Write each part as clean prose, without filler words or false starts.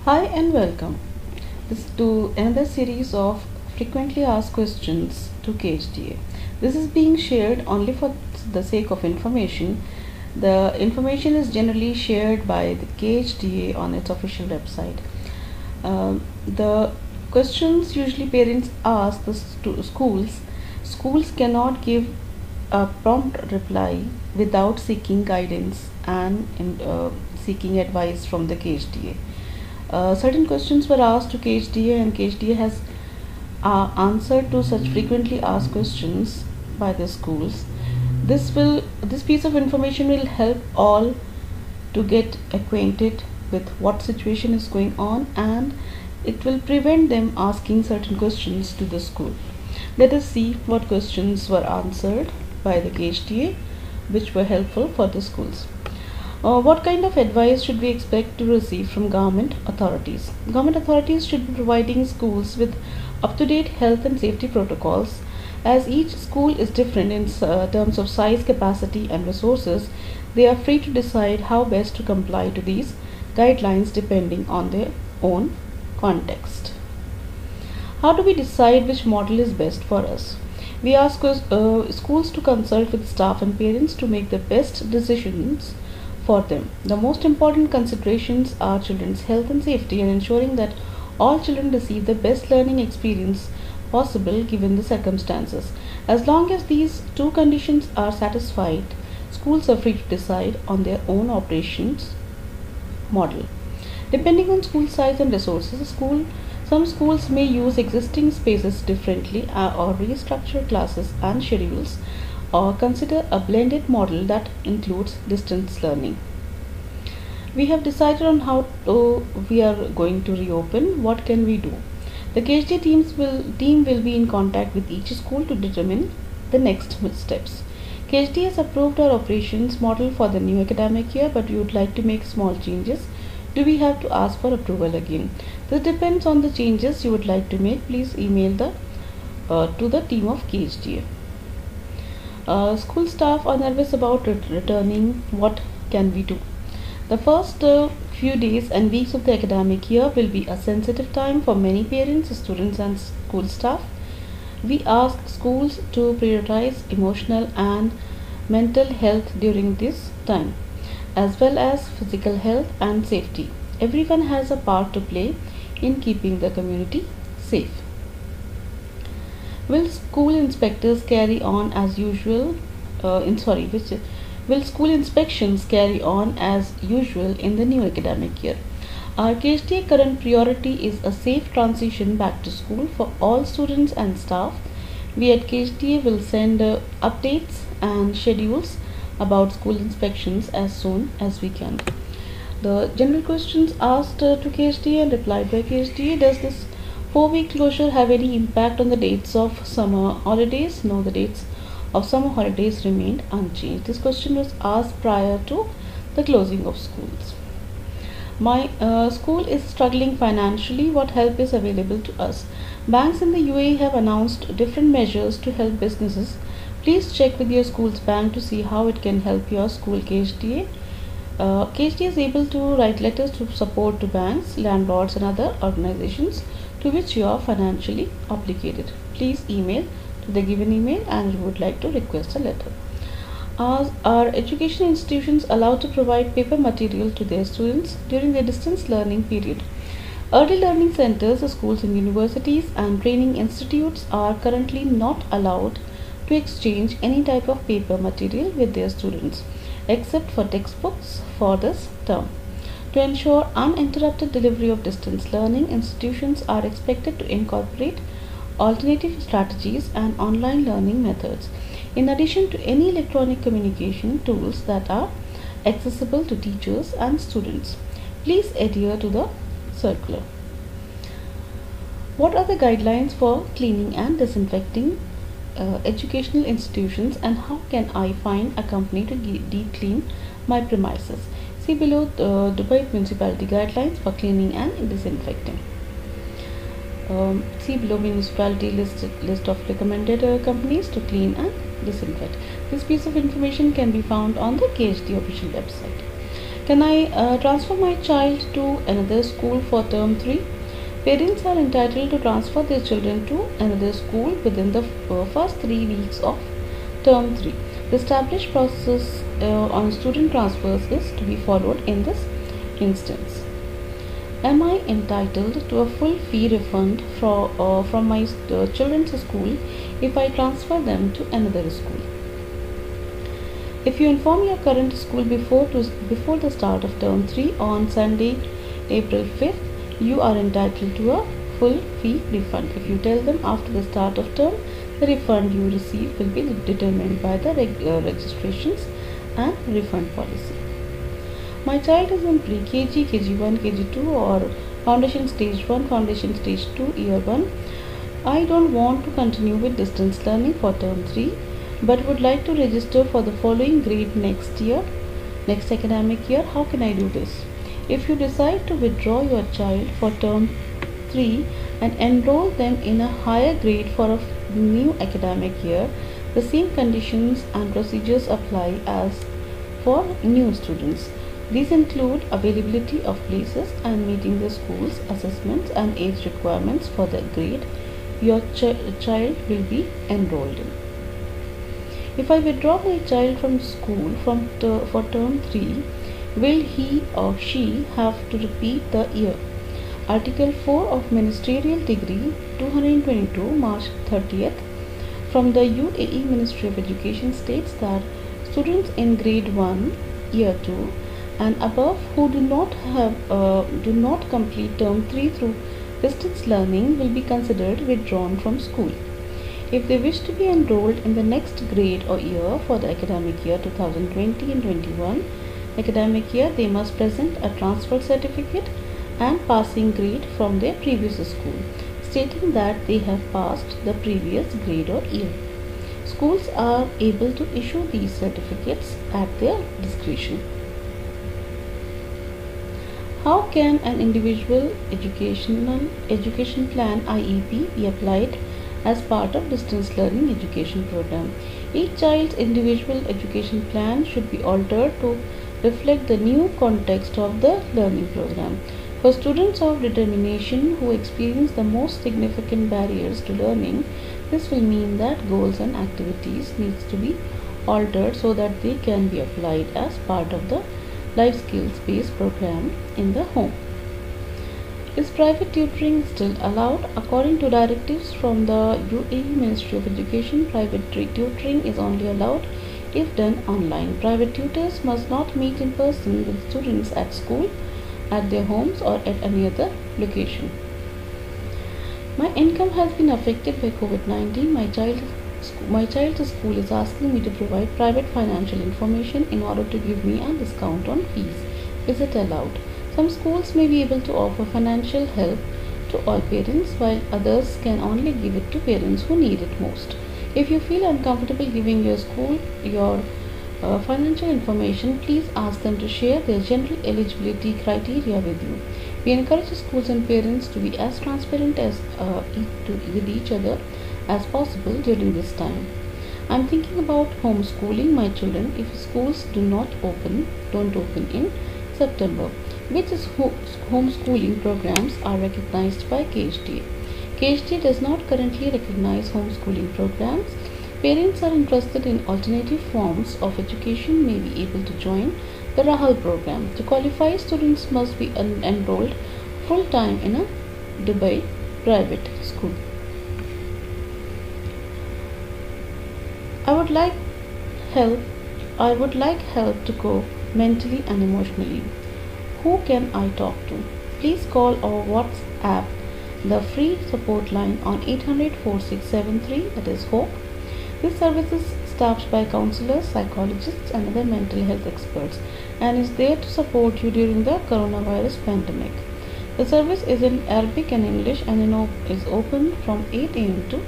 Hi and welcome this to another series of frequently asked questions to KHDA. This is being shared only for the sake of information. The information is generally shared by the KHDA on its official website. The questions usually parents ask the schools. Schools cannot give a prompt reply without seeking guidance and seeking advice from the KHDA. Certain questions were asked to KHDA, and KHDA has answered to such frequently asked questions by the schools. This piece of information will help all to get acquainted with what situation is going on, and it will prevent them asking certain questions to the school. Let us see what questions were answered by the KHDA which were helpful for the schools. What kind of advice should we expect to receive from government authorities? Government authorities should be providing schools with up-to-date health and safety protocols. As each school is different in terms of size, capacity, and resources, they are free to decide how best to comply to these guidelines depending on their own context. How do we decide which model is best for us? We ask schools to consult with staff and parents to make the best decisions for them. The most important considerations are children's health and safety and ensuring that all children receive the best learning experience possible given the circumstances. As long as these two conditions are satisfied, schools are free to decide on their own operations model. Depending on school size and resources, some schools may use existing spaces differently or restructure classes and schedules or consider a blended model that includes distance learning. We have decided on how we are going to reopen. What can we do? The KHD team will be in contact with each school to determine the next steps. KHD has approved our operations model for the new academic year, but we would like to make small changes. Do we have to ask for approval again? This depends on the changes you would like to make. Please email to the team of KHDA. School staff are nervous about returning. What can we do? The first few days and weeks of the academic year will be a sensitive time for many parents, students, and school staff. We ask schools to prioritize emotional and mental health during this time, as well as physical health and safety. Everyone has a part to play in keeping the community safe. Will school inspectors carry on as usual? Will school inspections carry on as usual in the new academic year? Our KHDA current priority is a safe transition back to school for all students and staff. We at KHDA will send updates and schedules about school inspections as soon as we can. The general questions asked to KHDA and replied by KHDA: does this 4-week closure have any impact on the dates of summer holidays? No, the dates of summer holidays remained unchanged. This question was asked prior to the closing of schools. My school is struggling financially. What help is available to us? Banks in the UAE have announced different measures to help businesses. Please check with your school's bank to see how it can help your school. KHDA is able to write letters to support to banks, landlords, and other organizations to which you are financially obligated. Please email to the given email and we would like to request a letter. Are educational institutions allowed to provide paper material to their students during their distance learning period? Early learning centers, schools and universities and training institutes are currently not allowed to exchange any type of paper material with their students except for textbooks for this term. To ensure uninterrupted delivery of distance learning, institutions are expected to incorporate alternative strategies and online learning methods, in addition to any electronic communication tools that are accessible to teachers and students. Please adhere to the circular. What are the guidelines for cleaning and disinfecting educational institutions, and how can I find a company to deep clean my premises? See below Dubai Municipality Guidelines for cleaning and disinfecting. See below municipality list of recommended companies to clean and disinfect. This piece of information can be found on the KHD official website. Can I transfer my child to another school for term 3? Parents are entitled to transfer their children to another school within the first 3 weeks of term 3. The established process on student transfers is to be followed in this instance. Am I entitled to a full fee refund from my children's school if I transfer them to another school? If you inform your current school before the start of term 3 on Sunday, April 5th, you are entitled to a full fee refund. If you tell them after the start of term, the refund you receive will be determined by the registrations and refund policy. My child is in pre-KG, KG1, KG2 or Foundation Stage 1, Foundation Stage 2, Year 1. I don't want to continue with distance learning for term 3 but would like to register for the following grade next academic year. How can I do this? If you decide to withdraw your child for term 3 and enroll them in a higher grade for a new academic year, the same conditions and procedures apply as for new students. These include availability of places and meeting the school's assessments and age requirements for the grade your child will be enrolled in. If I withdraw my child from school for term 3, will he or she have to repeat the year? Article 4 of Ministerial Decree 222 March 30th from the UAE Ministry of Education states that students in grade 1, year 2 and above who do not complete term 3 through distance learning will be considered withdrawn from school. If they wish to be enrolled in the next grade or year for the academic year 2020 and 21 academic year, they must present a transfer certificate and passing grade from their previous school, stating that they have passed the previous grade or year. Schools are able to issue these certificates at their discretion. How can an individual education plan IEP be applied as part of distance learning education program? Each child's individual education plan should be altered to reflect the new context of the learning program. For students of determination who experience the most significant barriers to learning, this will mean that goals and activities needs to be altered so that they can be applied as part of the life skills based program in the home. Is private tutoring still allowed? According to directives from the UAE Ministry of Education, private tutoring is only allowed if done online. Private tutors must not meet in person with students at school, at their homes or at any other location. My income has been affected by COVID-19. My child's school is asking me to provide private financial information in order to give me a discount on fees. Is it allowed? Some schools may be able to offer financial help to all parents, while others can only give it to parents who need it most. If you feel uncomfortable giving your school your financial information, please ask them to share their general eligibility criteria with you. We encourage schools and parents to be as transparent with each other as possible during this time. I am thinking about homeschooling my children if schools don't open in September. Which homeschooling programs are recognized by KHDA? KHDA does not currently recognize homeschooling programs. Parents are interested in alternative forms of education may be able to join the Rahal program. To qualify, students must be enrolled full-time in a Dubai private school. I would like help to cope mentally and emotionally. Who can I talk to? Please call or WhatsApp the free support line on 800-4673, that is HOPE. This service is staffed by counselors, psychologists and other mental health experts and is there to support you during the coronavirus pandemic. The service is in Arabic and English and is open from 8 a.m. to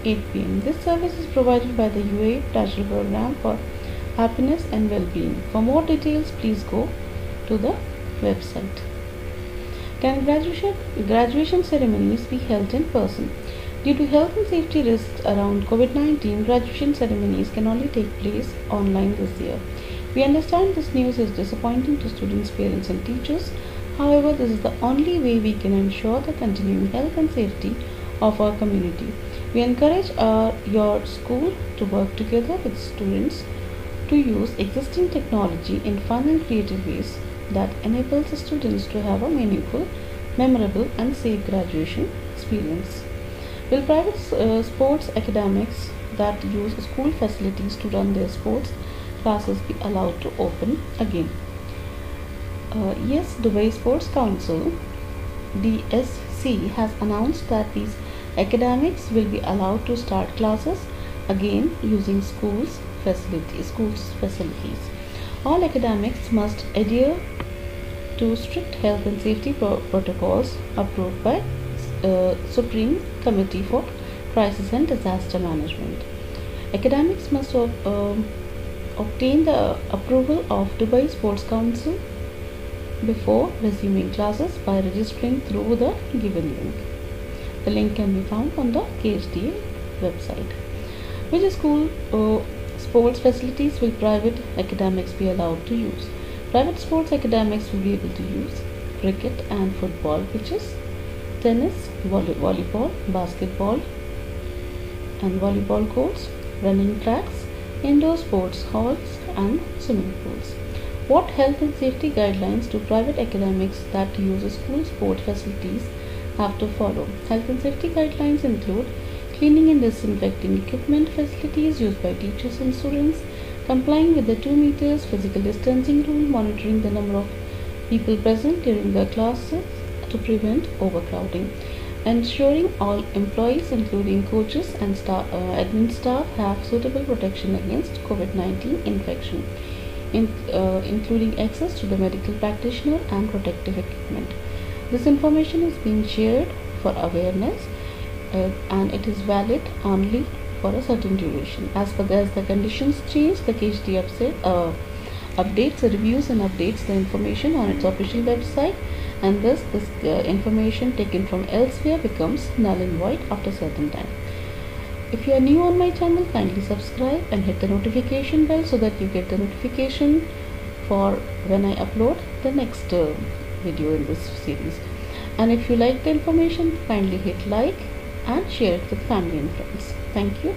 8 p.m. This service is provided by the UAE National Program for Happiness and Well-being. For more details, please go to the website. Can graduation ceremonies be held in person? Due to health and safety risks around COVID-19, graduation ceremonies can only take place online this year. We understand this news is disappointing to students, parents, and teachers. However, this is the only way we can ensure the continuing health and safety of our community. We encourage your school to work together with students to use existing technology in fun and creative ways that enables the students to have a meaningful, memorable, and safe graduation experience. Will private sports academics that use school facilities to run their sports classes be allowed to open again? Yes, Dubai Sports Council DSC has announced that these academics will be allowed to start classes again using schools facilities. All academics must adhere to strict health and safety protocols approved by Supreme Committee for Crisis and Disaster Management. Academics must obtain the approval of Dubai Sports Council before resuming classes by registering through the given link. The link can be found on the KHDA website. Which school sports facilities will private academics be allowed to use? Private sports academics will be able to use cricket and football pitches, tennis, volleyball, basketball and volleyball courts, running tracks, indoor sports halls and swimming pools. What health and safety guidelines do private academics that use school sport facilities have to follow? Health and safety guidelines include cleaning and disinfecting equipment facilities used by teachers and students, complying with the 2 meters physical distancing rule, monitoring the number of people present during the classes to prevent overcrowding, ensuring all employees including coaches and admin staff have suitable protection against COVID-19 infection, including access to the medical practitioner and protective equipment. This information is being shared for awareness and it is valid only for a certain duration. As the conditions change, the KHD updates, reviews and updates the information on its official website, and thus this information taken from elsewhere becomes null and void after a certain time. If you are new on my channel, kindly subscribe and hit the notification bell so that you get the notification for when I upload the next video in this series. And if you like the information, kindly hit like and share it with family and friends. Thank you.